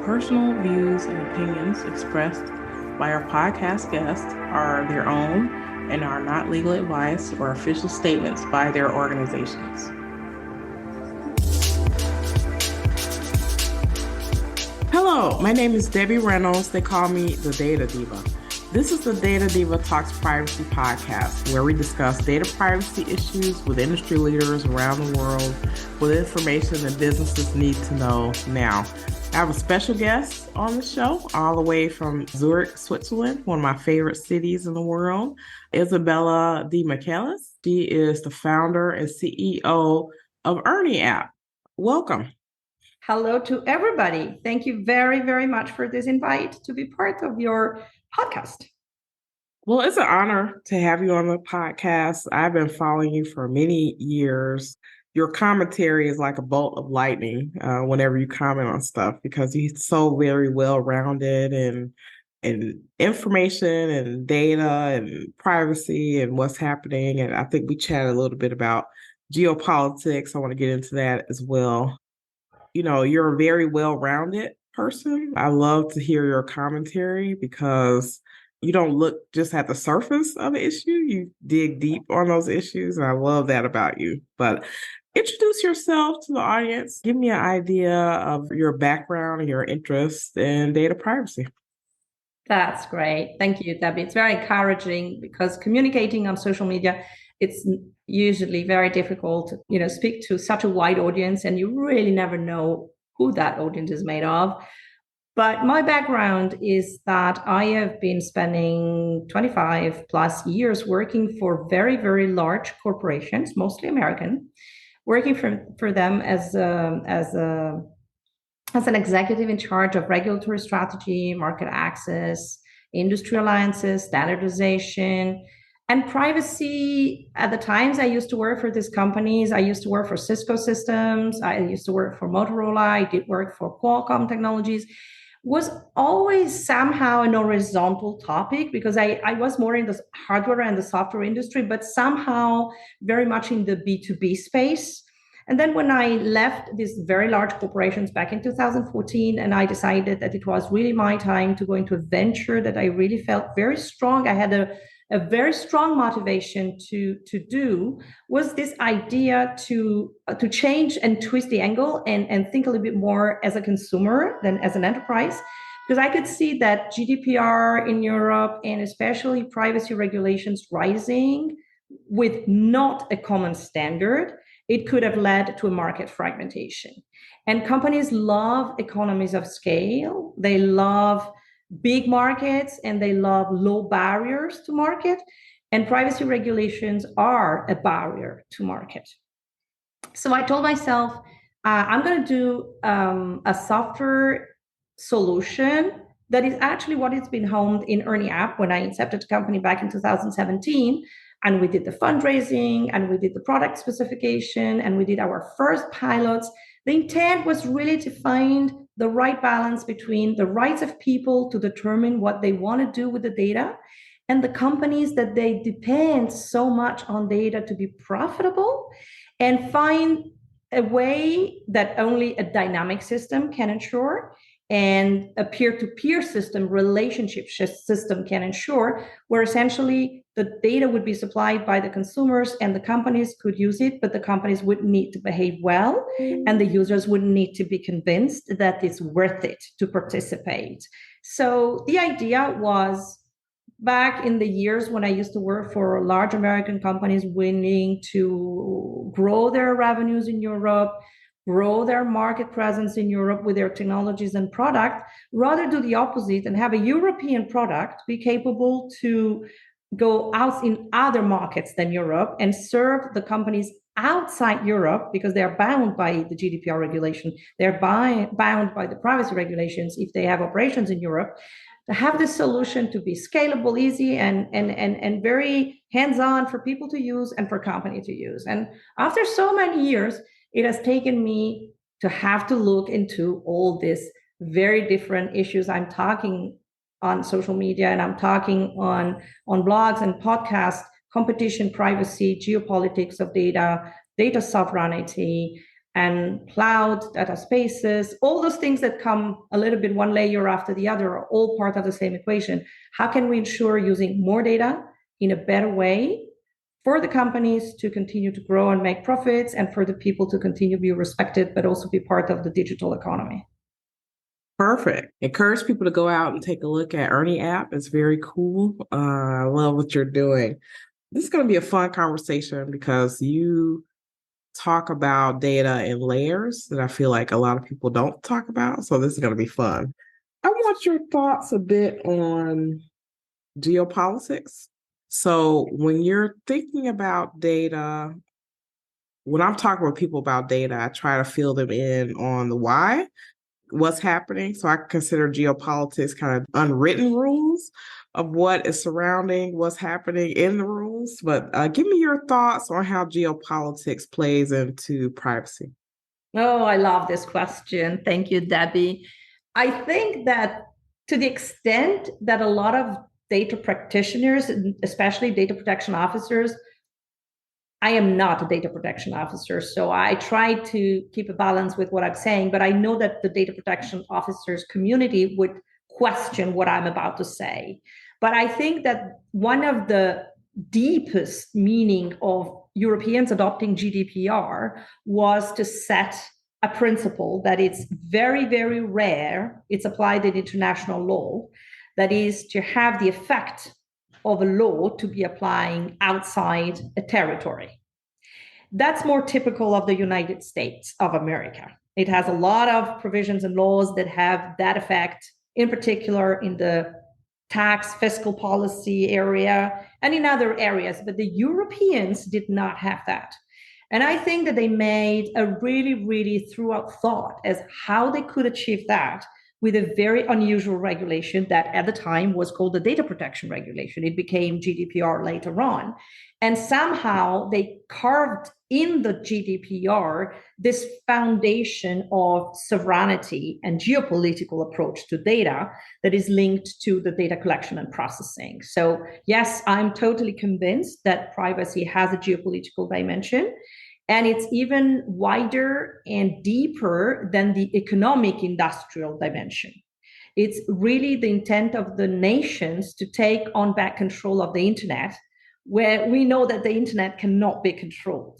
personal views and opinions expressed by our podcast guests are their own and are not legal advice or official statements by their organizations. Hello, my name is Debbie Reynolds. They call me the Data Diva. This is the Data Diva Talks Privacy podcast, where we discuss data privacy issues with industry leaders around the world with information that businesses need to know now. I have a special guest on the show, all the way from Zurich, Switzerland, one of my favorite cities in the world, Isabella De Michelis. She is the founder and CEO of ErnieApp. Welcome. Hello to everybody. Thank you very, very much for this invite to be part of your podcast. Well, it's an honor to have you on the podcast. I've been following you for many years. Your commentary is like a bolt of lightning whenever you comment on stuff, because you're so very well-rounded in information and data and privacy and what's happening. And I think we chatted a little bit about geopolitics. I want to get into that as well. You know, you're a very well-rounded person. I love to hear your commentary because you don't look just at the surface of the issue. You dig deep on those issues, and I love that about you. But introduce yourself to the audience. Give me an idea of your background and your interest in data privacy. That's great. Thank you, Debbie. It's very encouraging because communicating on social media, it's usually very difficult to, speak to such a wide audience, and you really never know who that audience is made of. But my background is that I have been spending 25 plus years working for very, very large corporations, mostly American, working for them as an executive in charge of regulatory strategy, market access, industry alliances, standardization, and privacy. At the times I used to work for these companies, I used to work for Cisco Systems, I used to work for Motorola, I did work for Qualcomm Technologies, was always somehow an horizontal topic because I was more in the hardware and the software industry, but somehow very much in the B2B space. And then when I left these very large corporations back in 2014, and I decided that it was really my time to go into a venture that I really felt very strong, I had a very strong motivation to do, was this idea to change and twist the angle and think a little bit more as a consumer than as an enterprise. Because I could see that GDPR in Europe and especially privacy regulations rising with not a common standard, it could have led to a market fragmentation. And companies love economies of scale. They love big markets and they love low barriers to market. And privacy regulations are a barrier to market. So I told myself, I'm going to do a software solution that is actually what it's been honed in ErnieApp when I incepted the company back in 2017. And we did the fundraising and we did the product specification and we did our first pilots. The intent was really to find the right balance between the rights of people to determine what they want to do with the data and the companies that they depend so much on data to be profitable, and find a way that only a dynamic system can ensure and a peer-to-peer system, relationship system can ensure, where essentially the data would be supplied by the consumers and the companies could use it, but the companies would need to behave well and the users would need to be convinced that it's worth it to participate. So the idea was, back in the years when I used to work for large American companies willing to grow their revenues in Europe, grow their market presence in Europe with their technologies and product, rather do the opposite and have a European product be capable to go out in other markets than Europe and serve the companies outside Europe, because they are bound by the GDPR regulation. They're bound by the privacy regulations if they have operations in Europe. To have this solution to be scalable, easy, and very hands-on for people to use and for company to use. And after so many years, it has taken me to have to look into all these very different issues. I'm talking on social media and I'm talking on blogs and podcasts, competition, privacy, geopolitics of data, data sovereignty, and cloud data spaces, all those things that come a little bit one layer after the other are all part of the same equation. How can we ensure using more data in a better way for the companies to continue to grow and make profits, and for the people to continue to be respected, but also be part of the digital economy? Perfect. Encourage people to go out and take a look at ErnieApp. It's very cool. I love what you're doing. This is going to be a fun conversation because you talk about data in layers that I feel like a lot of people don't talk about. So this is going to be fun. I want your thoughts a bit on geopolitics. So when you're thinking about data, when I'm talking with people about data, I try to fill them in on the why, what's happening. So I consider geopolitics kind of unwritten rules of what is surrounding what's happening in the rules. But give me your thoughts on how geopolitics plays into privacy. Oh, I love this question. Thank you, Debbie. I think that to the extent that a lot of data practitioners, especially data protection officers, I am not a data protection officer, so I try to keep a balance with what I'm saying, but I know that the data protection officers community would question what I'm about to say. But I think that one of the deepest meaning of Europeans adopting GDPR was to set a principle that it's very, very rare, it's applied in international law, that is to have the effect of a law to be applying outside a territory. That's more typical of the United States of America. It has a lot of provisions and laws that have that effect, in particular in the tax, fiscal policy area, and in other areas, but the Europeans did not have that. And I think that they made a really, really throughout thought as how they could achieve that with a very unusual regulation that at the time was called the data protection regulation. It became GDPR later on. And somehow they carved in the GDPR this foundation of sovereignty and geopolitical approach to data that is linked to the data collection and processing. So yes, I'm totally convinced that privacy has a geopolitical dimension. And it's even wider and deeper than the economic industrial dimension. It's really the intent of the nations to take on back control of the internet, where we know that the internet cannot be controlled.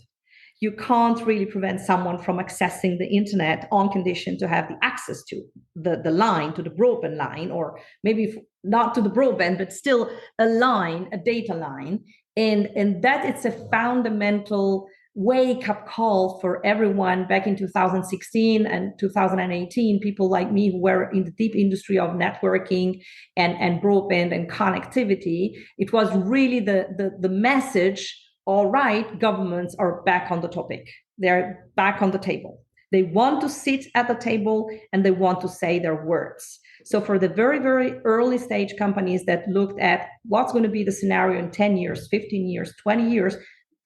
You can't really prevent someone from accessing the internet on condition to have the access to the line, to the broadband line, or maybe not to the broadband, but still a line, a data line. And that it's a fundamental wake-up call for everyone back in 2016 and 2018, people like me who were in the deep industry of networking and broadband and connectivity. It was really the message, all right, governments are back on the topic. They're back on the table. They want to sit at the table and they want to say their words. So for the very, very early stage companies that looked at what's going to be the scenario in 10 years, 15 years, 20 years,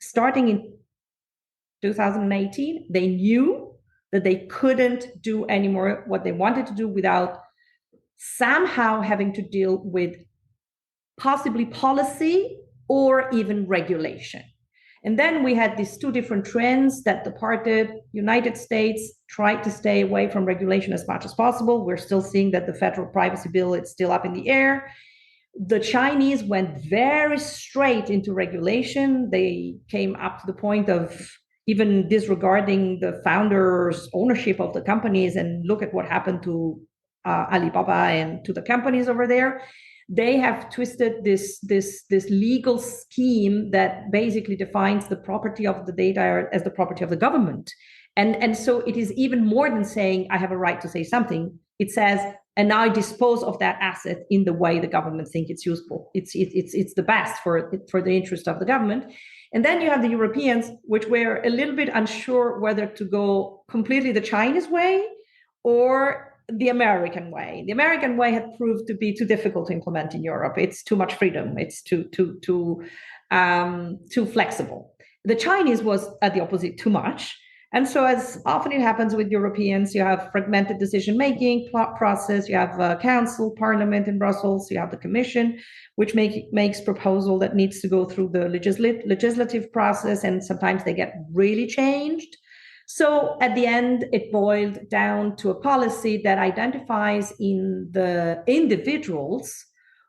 starting in 2018, they knew that they couldn't do anymore what they wanted to do without somehow having to deal with possibly policy or even regulation. And then we had these two different trends that departed. United States tried to stay away from regulation as much as possible. We're still seeing that the federal privacy bill is still up in the air. The Chinese went very straight into regulation. They came up to the point of even disregarding the founders' ownership of the companies, and look at what happened to Alibaba and to the companies over there. They have twisted this legal scheme that basically defines the property of the data as the property of the government. And so it is even more than saying, I have a right to say something. It says, and now I dispose of that asset in the way the government think it's useful. It's the best for the interest of the government. And then you have the Europeans, which were a little bit unsure whether to go completely the Chinese way or the American way. The American way had proved to be too difficult to implement in Europe. It's too much freedom. It's too flexible. The Chinese was at the opposite, too much. And so, as often it happens with Europeans, you have fragmented decision-making process, you have a council, parliament in Brussels, you have the commission, which makes proposal that needs to go through the legislative process, and sometimes they get really changed. So at the end, it boiled down to a policy that identifies in the individuals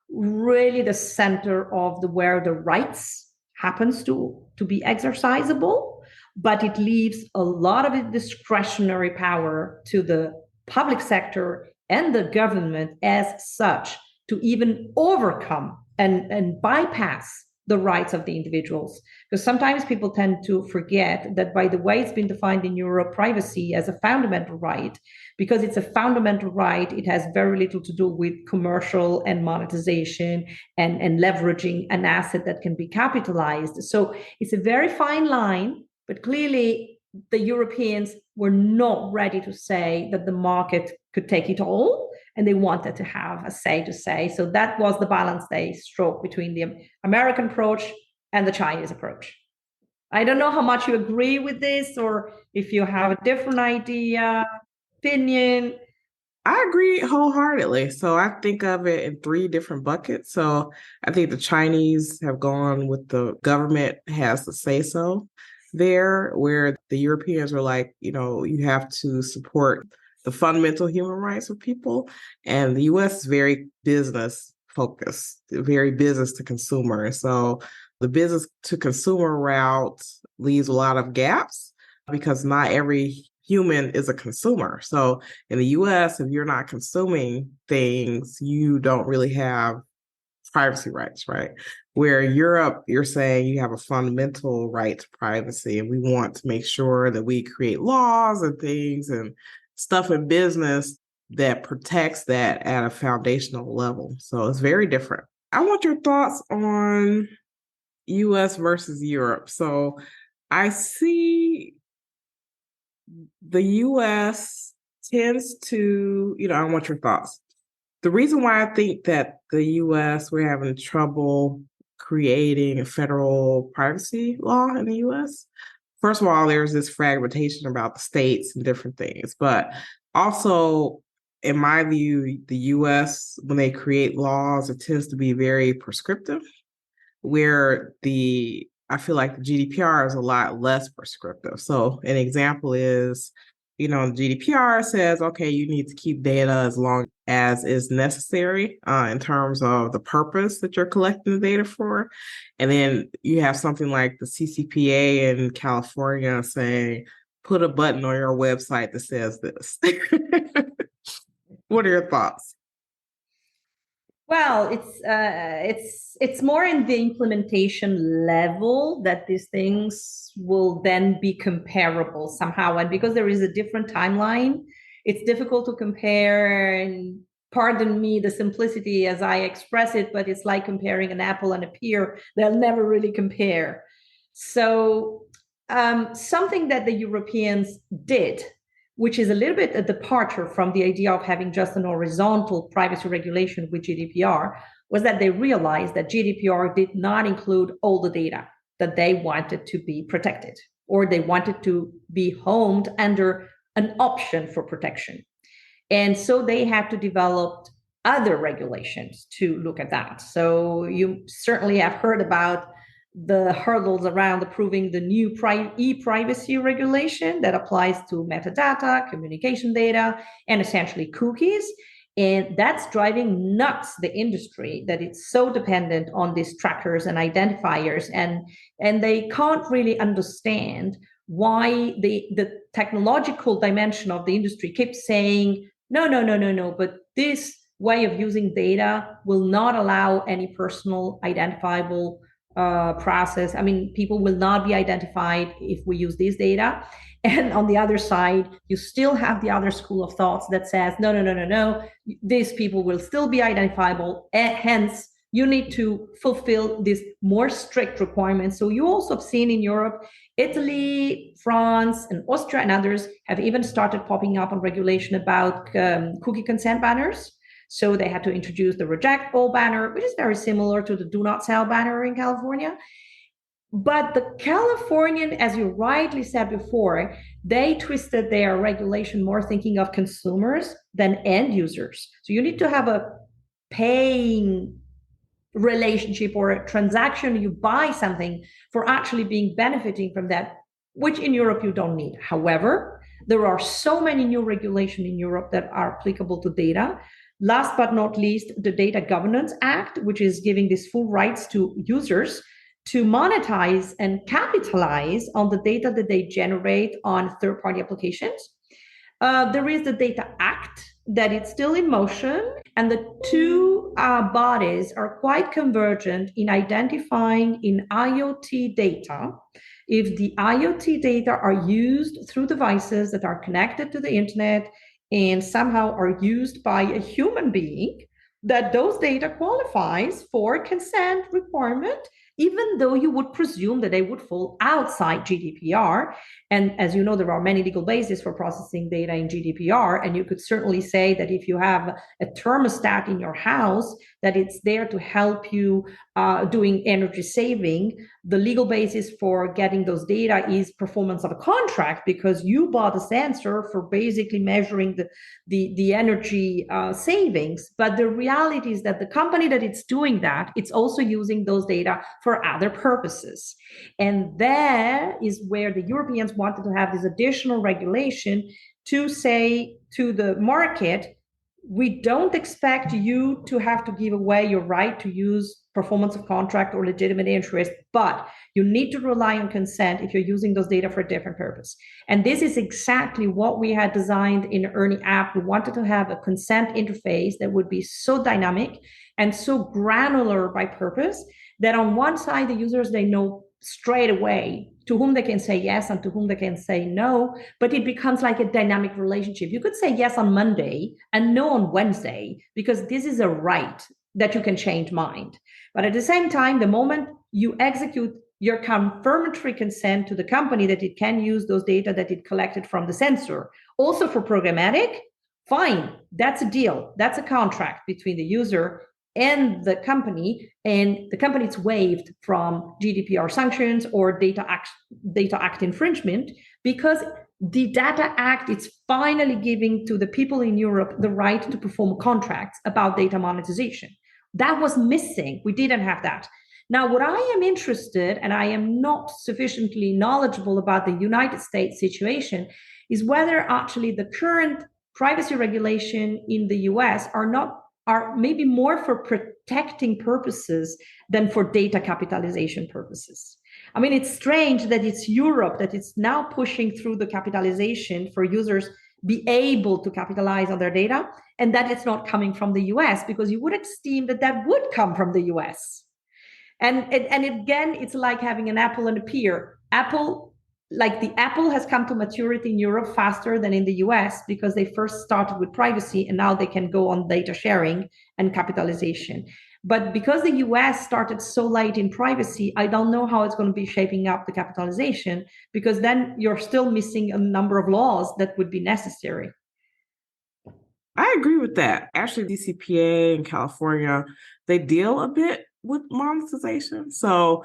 really the center of where the rights happens to be exercisable, but it leaves a lot of discretionary power to the public sector and the government as such to even overcome and bypass the rights of the individuals. Because sometimes people tend to forget that by the way it's been defined in Europe, privacy as a fundamental right, because it's a fundamental right, it has very little to do with commercial and monetization and leveraging an asset that can be capitalized. So it's a very fine line, but clearly the Europeans were not ready to say that the market could take it all, and they wanted to have a say to say. So that was the balance they struck between the American approach and the Chinese approach. I don't know how much you agree with this, or if you have a different idea, opinion. I agree wholeheartedly. So I think of it in three different buckets. So I think the Chinese have gone with the government has the say so there, where the Europeans were like, you have to support the fundamental human rights of people. And the US is very business focused, very business to consumer. And so the business to consumer route leaves a lot of gaps because not every human is a consumer. So in the US, if you're not consuming things, you don't really have privacy rights, right? Where Europe, you're saying you have a fundamental right to privacy, and we want to make sure that we create laws and things and stuff in business that protects that at a foundational level. So it's very different. I want your thoughts on US versus Europe. So I see the US tends to, I want your thoughts. The reason why I think that the US, we're having trouble creating a federal privacy law in the US. First of all, there's this fragmentation about the states and different things. But also, in my view, the US, when they create laws, it tends to be very prescriptive, where I feel like the GDPR is a lot less prescriptive. So an example is, the GDPR says, okay, you need to keep data as long as is necessary in terms of the purpose that you're collecting the data for. And then you have something like the CCPA in California saying, put a button on your website that says this. What are your thoughts? Well, it's more in the implementation level that these things will then be comparable somehow. And because there is a different timeline, it's difficult to compare. And pardon me the simplicity as I express it, but it's like comparing an apple and a pear. They'll never really compare. So something that the Europeans did, which is a little bit a departure from the idea of having just an horizontal privacy regulation with GDPR, was that they realized that GDPR did not include all the data that they wanted to be protected, or they wanted to be homed under an option for protection. And so they had to develop other regulations to look at that. So you certainly have heard about the hurdles around approving the new e-privacy regulation that applies to metadata, communication data, and essentially cookies. And that's driving nuts the industry, that it's so dependent on these trackers and identifiers, and they can't really understand why the technological dimension of the industry keeps saying, no, but this way of using data will not allow any personal identifiable process. I mean, people will not be identified if we use this data. And on the other side, you still have the other school of thoughts that says, no, these people will still be identifiable. Hence, you need to fulfill these more strict requirements. So you also have seen in Europe, Italy, France, and Austria and others have even started popping up on regulation about cookie consent banners. So they had to introduce the reject all banner, which is very similar to the do not sell banner in California. But the Californian, as you rightly said before, they twisted their regulation more thinking of consumers than end users. So you need to have a paying relationship or a transaction, you buy something for actually being benefiting from that which in Europe you don't need. However, there are so many new regulations in Europe that are applicable to data. Last but not least, the Data Governance Act, which is giving these full rights to users to monetize and capitalize on the data that they generate on third-party applications. There is the Data Act that it's still in motion, and the two bodies are quite convergent in identifying in IoT data if the IoT data are used through devices that are connected to the internet and somehow are used by a human being, that those data qualifies for consent requirement, even though you would presume that they would fall outside GDPR. And as you know, there are many legal bases for processing data in GDPR. And you could certainly say that if you have a thermostat in your house, that it's there to help you doing energy saving. The legal basis for getting those data is performance of a contract, because you bought a sensor for basically measuring the energy savings. But the reality is that the company that it's doing that, it's also using those data for other purposes. And there is where the Europeans wanted to have this additional regulation to say to the market, we don't expect you to have to give away your right to use performance of contract or legitimate interest, but you need to rely on consent if you're using those data for a different purpose. And this is exactly what we had designed in ErnieApp. We wanted to have a consent interface that would be so dynamic and so granular by purpose that on one side, the users, they know straight away to whom they can say yes and to whom they can say no, but it becomes like a dynamic relationship. You could say yes on Monday and no on Wednesday, because this is a right that you can change mind. But at the same time, the moment you execute your confirmatory consent to the company that it can use those data that it collected from the sensor, also for programmatic, fine, that's a deal. That's a contract between the user and the company is waived from GDPR sanctions or Data Act infringement, because the Data Act is finally giving to the people in Europe the right to perform contracts about data monetization. That was missing. We didn't have that. Now, what I am interested, and I am not sufficiently knowledgeable about the United States situation, is whether actually the current privacy regulation in the US are maybe more for protecting purposes than for data capitalization purposes. I mean, it's strange that it's Europe that is now pushing through the capitalization for users be able to capitalize on their data, and that it's not coming from the US, because you would esteem that that would come from the US. And again, it's like having an apple and a pear. The apple has come to maturity in Europe faster than in the US, because they first started with privacy and now they can go on data sharing and capitalization. But because the US started so late in privacy, I don't know how it's going to be shaping up the capitalization, because then you're still missing a number of laws that would be necessary. I agree with that. Actually, DCPA in California, they deal a bit with monetization. So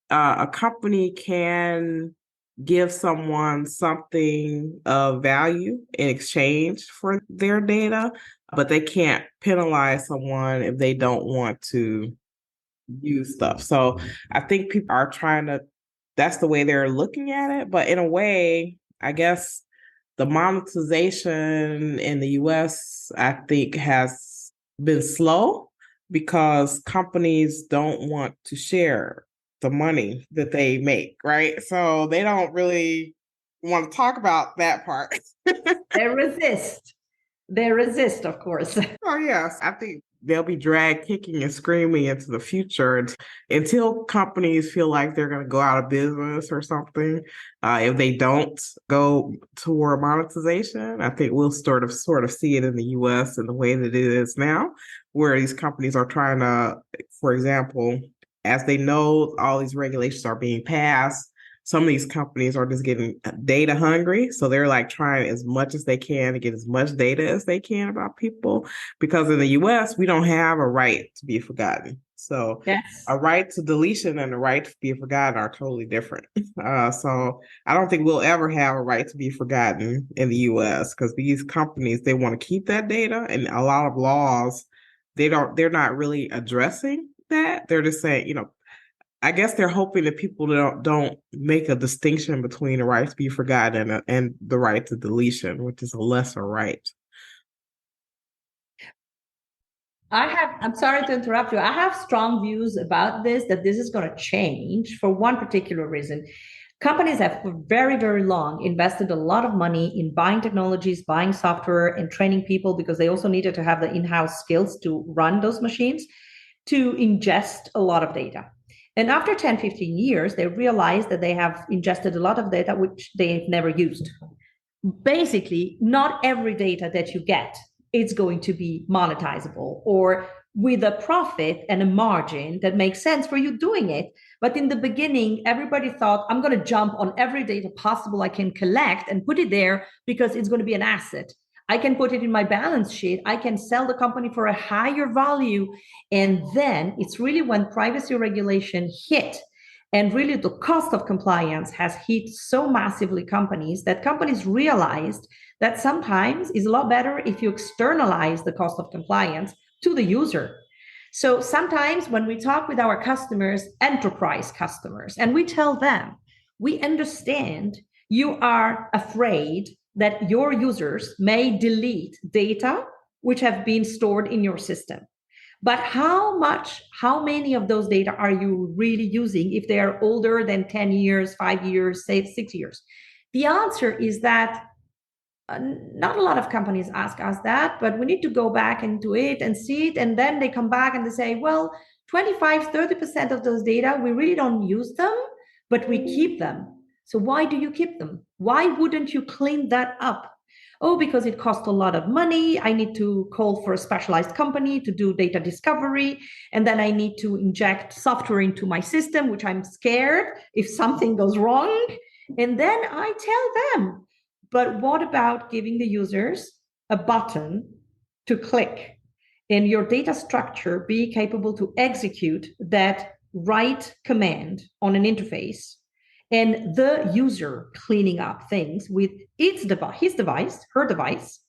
a company can give someone something of value in exchange for their data, but they can't penalize someone if they don't want to use stuff. So I think people are that's the way they're looking at it. But in a way, I guess the monetization in the US, I think, has been slow because companies don't want to share the money that they make, right? So they don't really want to talk about that part. They resist. They resist, of course. Oh, yes. I think they'll be dragged kicking and screaming into the future until companies feel like they're going to go out of business or something. If they don't go toward monetization, I think we'll sort of see it in the US in the way that it is now, where these companies are trying to, for example, as they know all these regulations are being passed, some of these companies are just getting data hungry. So they're like trying as much as they can to get as much data as they can about people. Because in the US, we don't have a right to be forgotten. So yes. A right to deletion and a right to be forgotten are totally different. So I don't think we'll ever have a right to be forgotten in the US, because these companies, they want to keep that data. And a lot of laws, they're not really addressing that. They're just saying, I guess they're hoping that people don't make a distinction between the right to be forgotten and the right to deletion, which is a lesser right. I'm sorry to interrupt you. I have strong views about this, that this is going to change for one particular reason. Companies have for very, very long invested a lot of money in buying technologies, buying software, and training people because they also needed to have the in-house skills to run those machines, to ingest a lot of data. And after 10, 15 years, they realized that they have ingested a lot of data which they've never used. Basically, not every data that you get is going to be monetizable or with a profit and a margin that makes sense for you doing it. But in the beginning, everybody thought, I'm going to jump on every data possible I can collect and put it there because it's going to be an asset. I can put it in my balance sheet. I can sell the company for a higher value. And then it's really when privacy regulation hit and really the cost of compliance has hit so massively companies that companies realized that sometimes it's a lot better if you externalize the cost of compliance to the user. So sometimes when we talk with our customers, enterprise customers, and we tell them, we understand you are afraid that your users may delete data which have been stored in your system. But how many of those data are you really using if they are older than 10 years, 5 years, say 6 years? The answer is that not a lot of companies ask us that, but we need to go back into it and see it. And then they come back and they say, well, 25, 30% of those data, we really don't use them, but we keep them. So why do you keep them? Why wouldn't you clean that up? Oh, because it costs a lot of money. I need to call for a specialized company to do data discovery. And then I need to inject software into my system, which I'm scared if something goes wrong. And then I tell them, but what about giving the users a button to click and your data structure be capable to execute that right command on an interface and the user cleaning up things with his device, her device,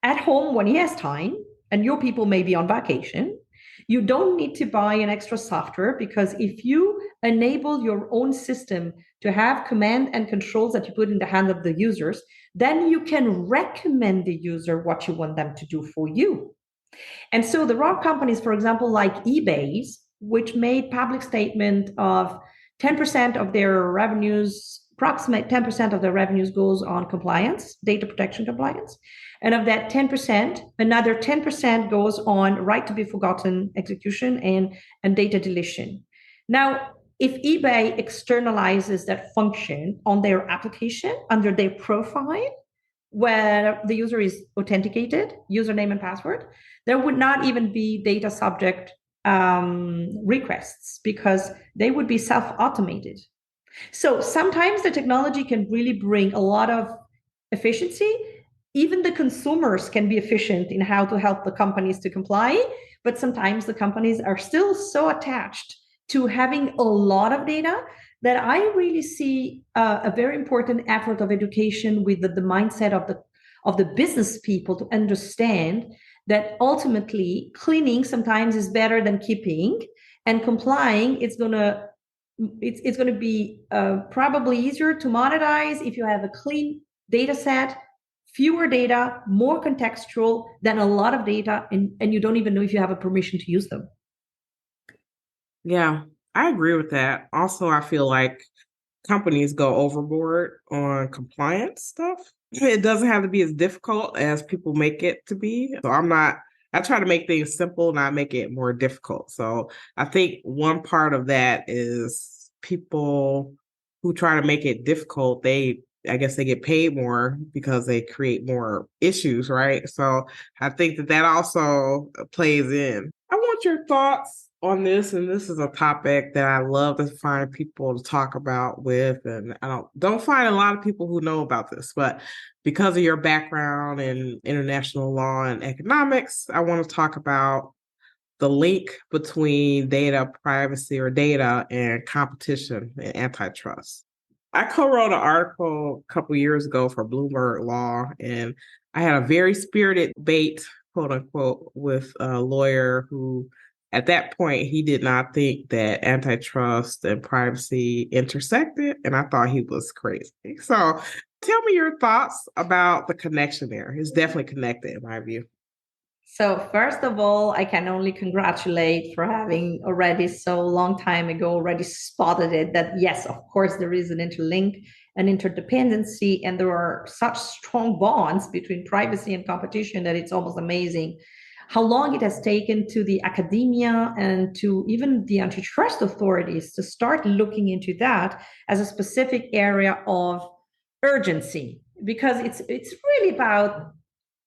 at home when he has time, and your people may be on vacation. You don't need to buy an extra software because if you enable your own system to have command and controls that you put in the hand of the users, then you can recommend the user what you want them to do for you. And so there are companies, for example, like eBay's, which made public statement of 10% of their revenues, approximate 10% of their revenues goes on compliance, data protection compliance. And of that 10%, another 10% goes on right to be forgotten execution and data deletion. Now, if eBay externalizes that function on their application under their profile, where the user is authenticated, username and password, there would not even be data subject requests because they would be self-automated. So sometimes the technology can really bring a lot of efficiency. Even the consumers can be efficient in how to help the companies to comply, but sometimes the companies are still so attached to having a lot of data that I really see a very important effort of education with the mindset of the business people to understand that ultimately cleaning sometimes is better than keeping, and complying it's going to be probably easier to monetize if you have a clean data set, fewer data, more contextual than a lot of data, and you don't even know if you have a permission to use them. Yeah, I agree with that. Also, I feel like companies go overboard on compliance stuff. It doesn't have to be as difficult as people make it to be. So I try to make things simple, not make it more difficult. So I think one part of that is people who try to make it difficult, I guess they get paid more because they create more issues, right? So I think that also plays in. I want your thoughts on this, and this is a topic that I love to find people to talk about with, and I don't find a lot of people who know about this, but because of your background in international law and economics, I want to talk about the link between data privacy or data and competition and antitrust. I co-wrote an article a couple years ago for Bloomberg Law, and I had a very spirited debate, quote unquote, with a lawyer who at that point, he did not think that antitrust and privacy intersected, and I thought he was crazy. So tell me your thoughts about the connection there. It's definitely connected in my view. So first of all, I can only congratulate for having already so long time ago already spotted it that yes, of course, there is an interlink, an interdependency, and there are such strong bonds between privacy and competition that it's almost amazing how long it has taken to the academia and to even the antitrust authorities to start looking into that as a specific area of urgency, because it's really about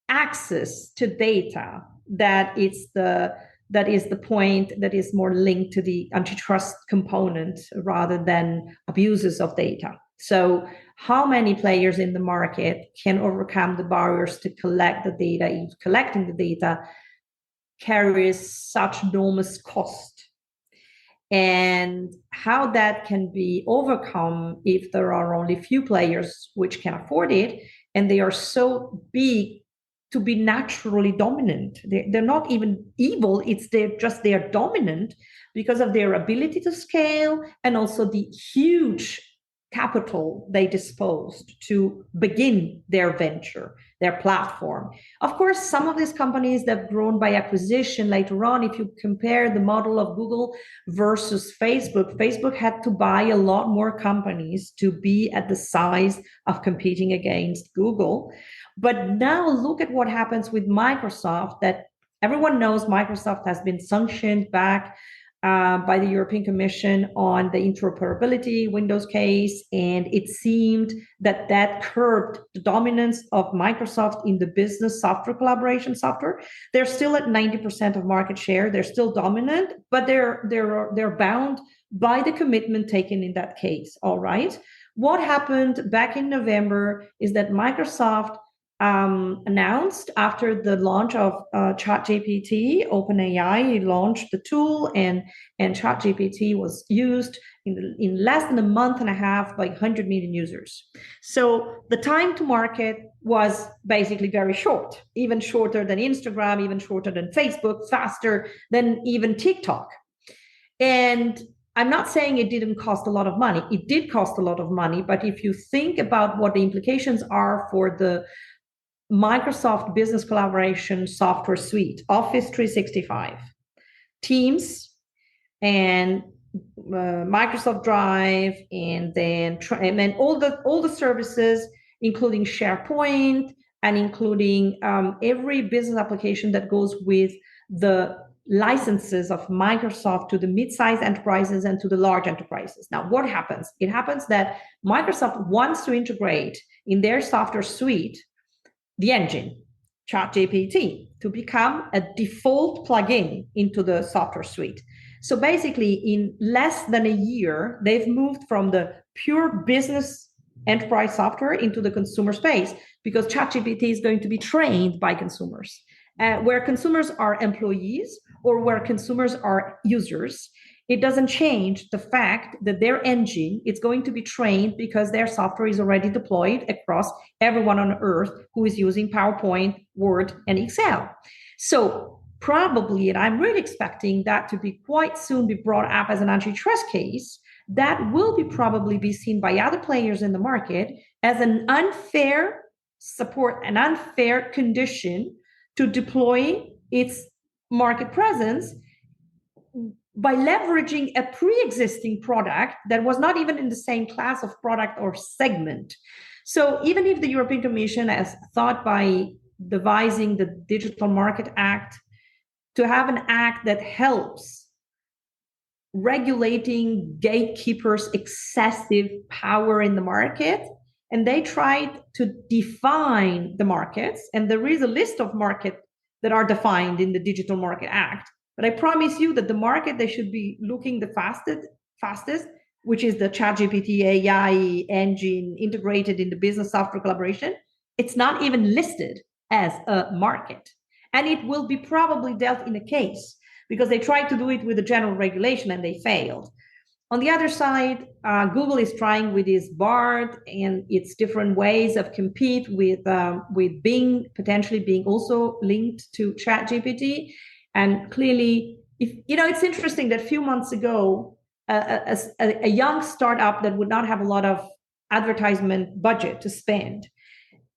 access to data that is the point that is more linked to the antitrust component rather than abuses of data. So how many players in the market can overcome the barriers to collect the data? If collecting the data carries such enormous cost, and how that can be overcome if there are only few players which can afford it, and they are so big to be naturally dominant. They're not even evil, they're dominant because of their ability to scale and also the huge capital they disposed to begin their venture, their platform. Of course, some of these companies that have grown by acquisition later on, if you compare the model of Google versus Facebook, Facebook had to buy a lot more companies to be at the size of competing against Google. But now look at what happens with Microsoft, that everyone knows Microsoft has been sanctioned back by the European Commission on the interoperability Windows case, and it seemed that that curbed the dominance of Microsoft in the business software collaboration software. They're still at 90% of market share. They're still dominant, but they're bound by the commitment taken in that case. All right. What happened back in November is that Microsoft announced after the launch of ChatGPT, OpenAI launched the tool, and ChatGPT was used in less than a month and a half by 100 million users. So the time to market was basically very short, even shorter than Instagram, even shorter than Facebook, faster than even TikTok. And I'm not saying it didn't cost a lot of money. It did cost a lot of money, but if you think about what the implications are for the Microsoft Business Collaboration Software Suite, Office 365, Teams, and Microsoft Drive, and then all the services, including SharePoint and including every business application that goes with the licenses of Microsoft to the mid-sized enterprises and to the large enterprises. Now, what happens? It happens that Microsoft wants to integrate in their software suite the engine, ChatGPT, to become a default plugin into the software suite. So basically, in less than a year, they've moved from the pure business enterprise software into the consumer space, because ChatGPT is going to be trained by consumers, where consumers are employees or where consumers are users. It doesn't change the fact that their engine is going to be trained because their software is already deployed across everyone on earth who is using PowerPoint, Word, and Excel. So probably, and I'm really expecting that to be quite soon be brought up as an antitrust case, that will probably be seen by other players in the market as an unfair support, an unfair condition to deploy its market presence by leveraging a pre-existing product that was not even in the same class of product or segment. So even if the European Commission has thought by devising the Digital Market Act to have an act that helps regulating gatekeepers' excessive power in the market, and they tried to define the markets, and there is a list of markets that are defined in the Digital Market Act. But I promise you that the market they should be looking the fastest, which is the ChatGPT AI engine integrated in the business software collaboration, it's not even listed as a market. And it will be probably dealt in a case because they tried to do it with a general regulation and they failed. On the other side, Google is trying with its Bard and its different ways of compete with Bing potentially being also linked to ChatGPT. And clearly, it's interesting that a few months ago, a young startup that would not have a lot of advertisement budget to spend,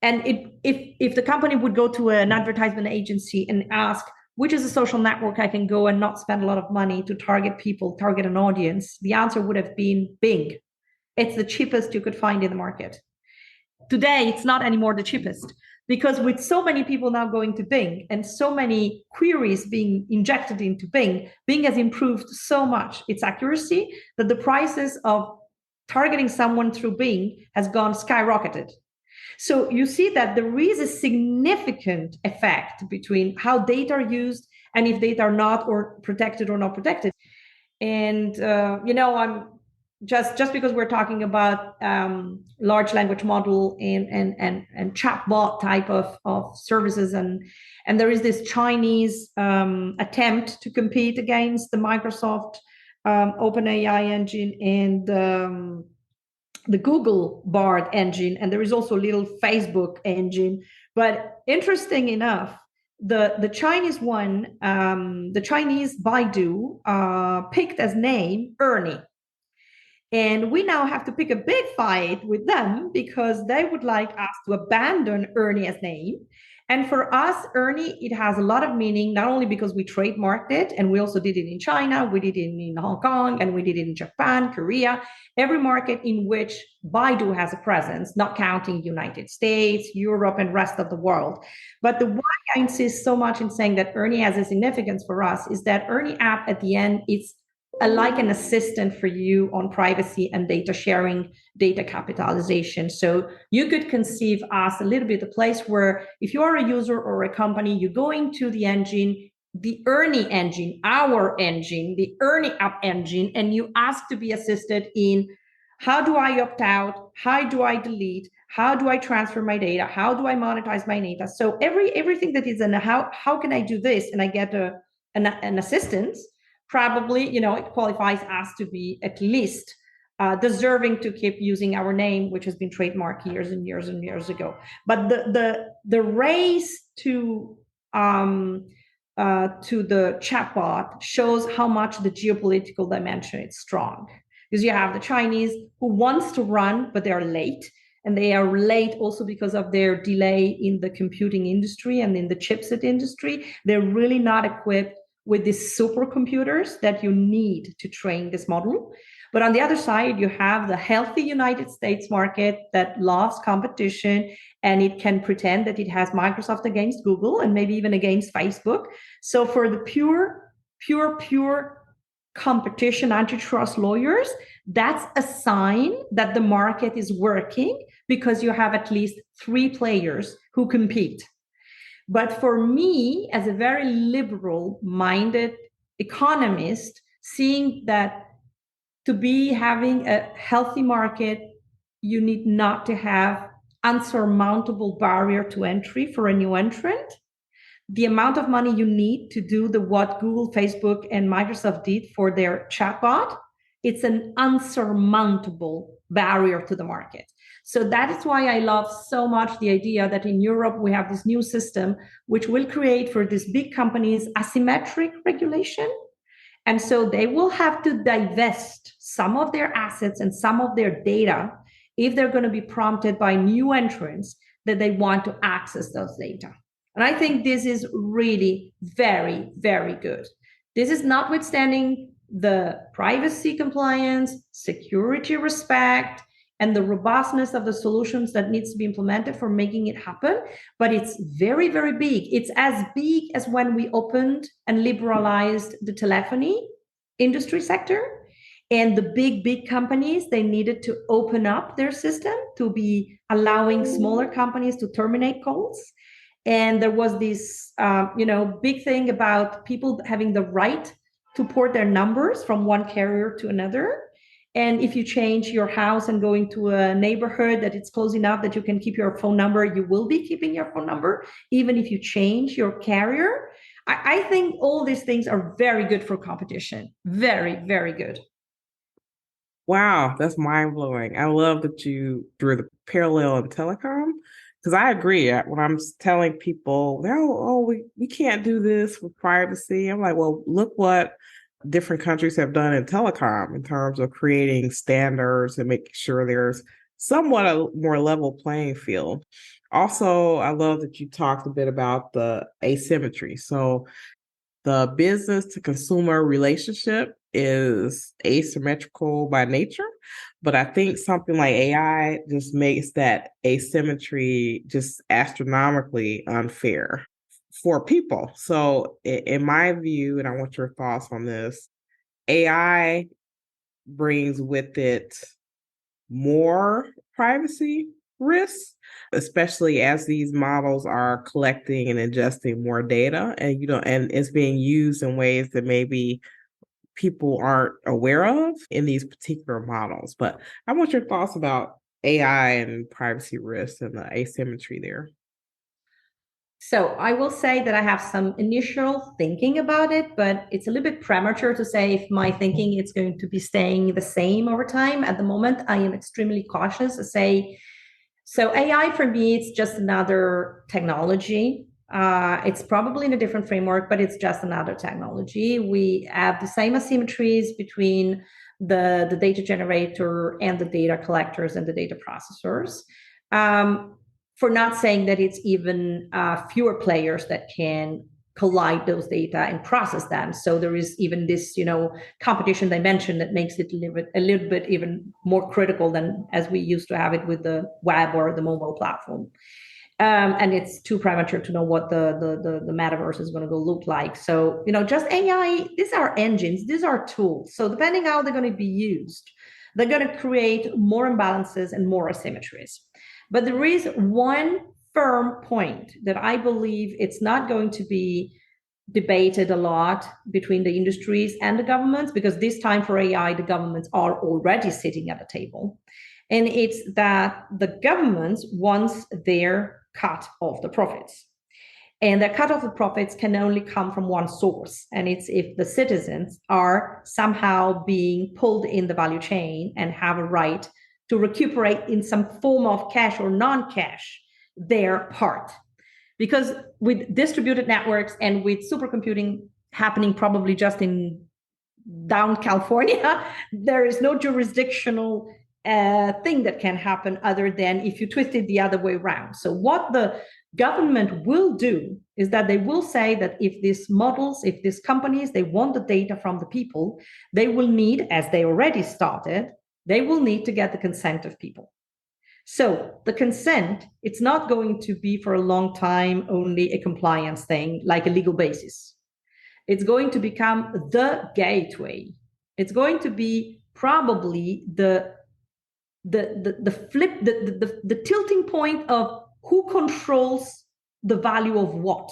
and if the company would go to an advertisement agency and ask, which is a social network I can go and not spend a lot of money to target people, target an audience, the answer would have been Bing. It's the cheapest you could find in the market. Today, it's not anymore the cheapest, because with so many people now going to Bing and so many queries being injected into Bing, Bing has improved so much its accuracy that the prices of targeting someone through Bing has gone skyrocketed. So you see that there is a significant effect between how data are used and if data are not or protected or not protected. And I'm just because we're talking about large language model and chatbot type of services, and there is this Chinese attempt to compete against the Microsoft OpenAI engine and the Google Bard engine, and there is also a little Facebook engine. But interesting enough, the Chinese one, the Chinese Baidu picked as name Ernie. And we now have to pick a big fight with them because they would like us to abandon Ernie as name. And for us, Ernie, it has a lot of meaning, not only because we trademarked it, and we also did it in China, we did it in Hong Kong, and we did it in Japan, Korea, every market in which Baidu has a presence, not counting United States, Europe, and rest of the world. But the why I insist so much in saying that Ernie has a significance for us is that ErnieApp at the end, it's like an assistant for you on privacy and data sharing, data capitalization. So you could conceive us a little bit a place where if you are a user or a company, you go into the engine, the Ernie engine, our engine, the ErnieApp engine, and you ask to be assisted in how do I opt out? How do I delete? How do I transfer my data? How do I monetize my data? So everything that is in how can I do this? And I get an assistance. Probably, it qualifies us to be at least deserving to keep using our name, which has been trademarked years and years and years ago. But the race to the chatbot shows how much the geopolitical dimension is strong, because you have the Chinese who wants to run, but they are late. And they are late also because of their delay in the computing industry and in the chipset industry. They're really not equipped with these supercomputers that you need to train this model. But on the other side, you have the healthy United States market that loves competition, and it can pretend that it has Microsoft against Google and maybe even against Facebook. So for the pure competition antitrust lawyers, that's a sign that the market is working, because you have at least 3 players who compete. But for me, as a very liberal-minded economist, seeing that to be having a healthy market, you need not to have unsurmountable barrier to entry for a new entrant. The amount of money you need to do what Google, Facebook, and Microsoft did for their chatbot, it's an unsurmountable barrier to the market. So that is why I love so much the idea that in Europe we have this new system which will create for these big companies asymmetric regulation. And so they will have to divest some of their assets and some of their data if they're going to be prompted by new entrants that they want to access those data. And I think this is really very, very good. This is notwithstanding the privacy compliance, security respect, and the robustness of the solutions that needs to be implemented for making it happen. But it's very, very big. It's as big as when we opened and liberalized the telephony industry sector. And the big companies, they needed to open up their system to be allowing smaller companies to terminate calls. And there was this, big thing about people having the right to port their numbers from one carrier to another. And if you change your house and go into a neighborhood that it's close enough that you can keep your phone number, you will be keeping your phone number, even if you change your carrier. I think all these things are very good for competition. Very, very good. Wow, that's mind blowing. I love that you drew the parallel in telecom Because I agree. When I'm telling people, we can't do this with privacy. I'm like, well, look what different countries have done in telecom in terms of creating standards and making sure there's somewhat a more level playing field. Also, I love that you talked a bit about the asymmetry. So the business to consumer relationship is asymmetrical by nature, but I think something like AI just makes that asymmetry just astronomically unfair for people. So, in my view, and I want your thoughts on this, AI brings with it more privacy risks, especially as these models are collecting and ingesting more data, and and it's being used in ways that maybe people aren't aware of in these particular models. But I want your thoughts about AI and privacy risks and the asymmetry there. So I will say that I have some initial thinking about it, but it's a little bit premature to say if my thinking is going to be staying the same over time. At the moment, I am extremely cautious to say, so AI for me, it's just another technology. It's probably in a different framework, but it's just another technology. We have the same asymmetries between the data generator and the data collectors and the data processors. For not saying that it's even fewer players that can collide those data and process them. So there is even this, competition dimension that makes it a little bit even more critical than as we used to have it with the web or the mobile platform. And it's too premature to know what the metaverse is going to go look like. So, just AI, these are engines, these are tools. So depending how they're going to be used, they're going to create more imbalances and more asymmetries. But there is one firm point that I believe it's not going to be debated a lot between the industries and the governments, because this time for AI, the governments are already sitting at a table. And it's that the governments wants their cut of the profits. And the cut of the profits can only come from one source. And it's if the citizens are somehow being pulled in the value chain and have a right to recuperate in some form of cash or non-cash their part. Because with distributed networks and with supercomputing happening probably just in down California, there is no jurisdictional thing that can happen other than if you twist it the other way around. So what the government will do is that they will say that if these models, if these companies, they want the data from the people, they will need, as they already started, they will need to get the consent of people. So the consent, it's not going to be for a long time only a compliance thing, like a legal basis. It's going to become the gateway. It's going to be probably the flip, the tilting point of who controls the value of what.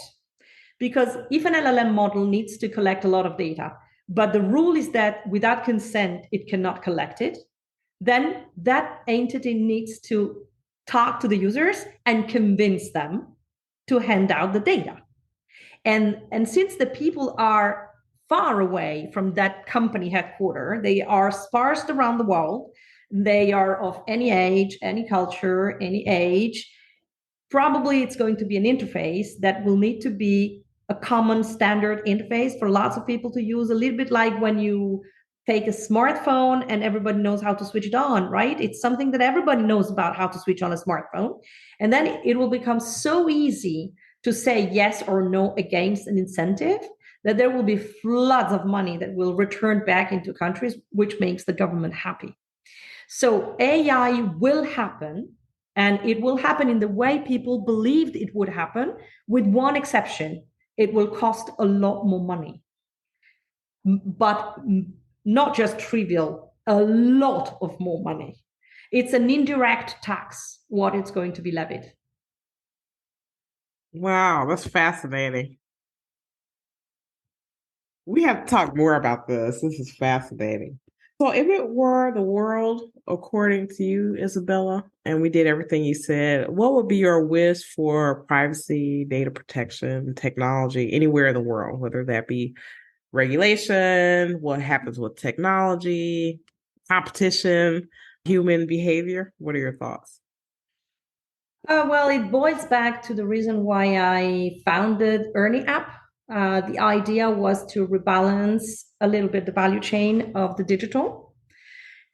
Because if an LLM model needs to collect a lot of data, but the rule is that without consent, it cannot collect it, then that entity needs to talk to the users and convince them to hand out the data. And since the people are far away from that company headquarters, they are sparse around the world, they are of any age, any culture, any age, probably it's going to be an interface that will need to be a common standard interface for lots of people to use, a little bit like when you take a smartphone and everybody knows how to switch it on, right? It's something that everybody knows about how to switch on a smartphone. And then it will become so easy to say yes or no against an incentive that there will be floods of money that will return back into countries, which makes the government happy. So AI will happen, and it will happen in the way people believed it would happen, with one exception. It will cost a lot more money, but not just trivial, a lot of more money. It's an indirect tax, what it's going to be levied. Wow, that's fascinating. We have to talk more about this. This is fascinating. So, if it were the world according to you, Isabella, and we did everything you said, what would be your wish for privacy, data protection, technology, anywhere in the world, whether that be regulation, what happens with technology, competition, human behavior? What are your thoughts? Well, it boils back to the reason why I founded ErnieApp. The idea was to rebalance a little bit the value chain of the digital.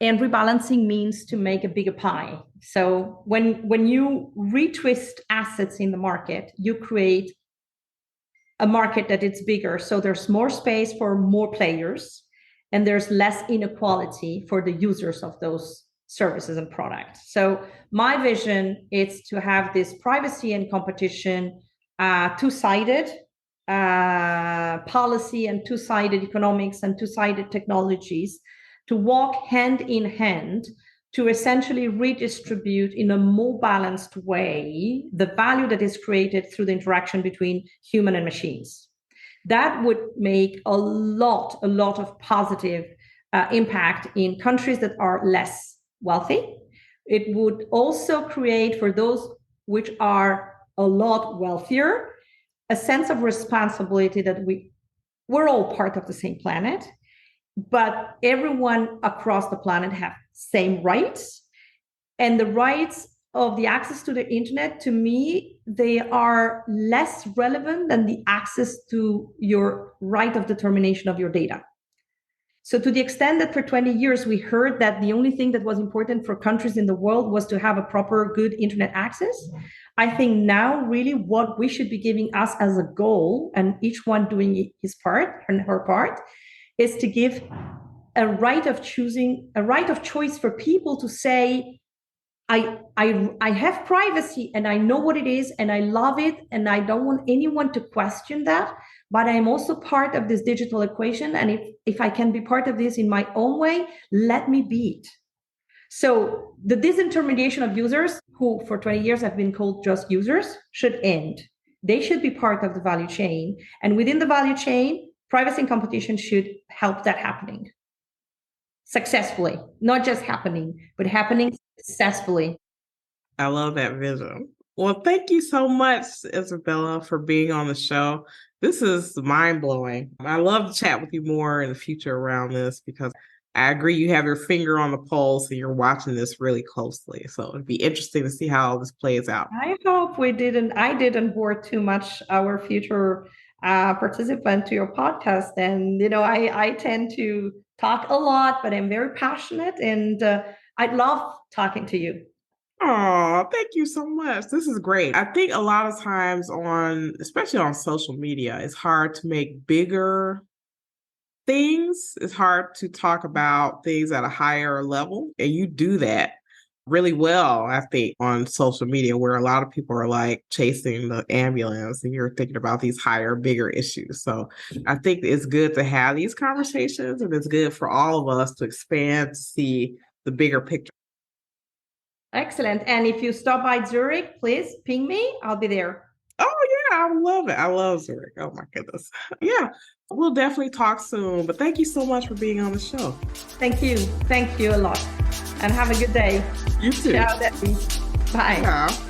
And rebalancing means to make a bigger pie. So when you retwist assets in the market, you create a market that it's bigger. So there's more space for more players, and there's less inequality for the users of those services and products. So my vision is to have this privacy and competition, two-sided policy and two-sided economics and two-sided technologies to walk hand in hand to essentially redistribute in a more balanced way the value that is created through the interaction between human and machines. That would make a lot of positive impact in countries that are less wealthy. It would also create, for those which are a lot wealthier, a sense of responsibility that we're all part of the same planet, but everyone across the planet have same rights. And the rights of the access to the internet, to me, they are less relevant than the access to your right of determination of your data. So to the extent that for 20 years we heard that the only thing that was important for countries in the world was to have a proper, good internet access, I think now really what we should be giving us as a goal, and each one doing his part and her part, is to give a right of choosing, a right of choice for people to say, I have privacy and I know what it is and I love it and I don't want anyone to question that, but I'm also part of this digital equation. And if I can be part of this in my own way, let me be it. So the disintermediation of users, who for 20 years have been called just users, should end. They should be part of the value chain. And within the value chain, privacy and competition should help that happening successfully, not just happening, but happening successfully. I love that vision. Well, thank you so much, Isabella, for being on the show. This is mind-blowing. I love to chat with you more in the future around this because I agree you have your finger on the pulse and you're watching this really closely. So it'd be interesting to see how this plays out. I hope I didn't bore too much our future participant to your podcast. And, I tend to talk a lot, but I'm very passionate and I'd love talking to you. Oh, thank you so much. This is great. I think a lot of times especially on social media, it's hard to make bigger things. It's hard to talk about things at a higher level. And you do that really well, I think, on social media, where a lot of people are like chasing the ambulance and you're thinking about these higher, bigger issues. So I think it's good to have these conversations and it's good for all of us to expand to see the bigger picture. Excellent. And if you stop by Zurich, please ping me. I'll be there. Oh, yeah, I love it. I love Zurich. Oh, my goodness. Yeah, we'll definitely talk soon. But thank you so much for being on the show. Thank you. Thank you a lot. And have a good day. You too. Ciao, Debbie. Bye. Ciao.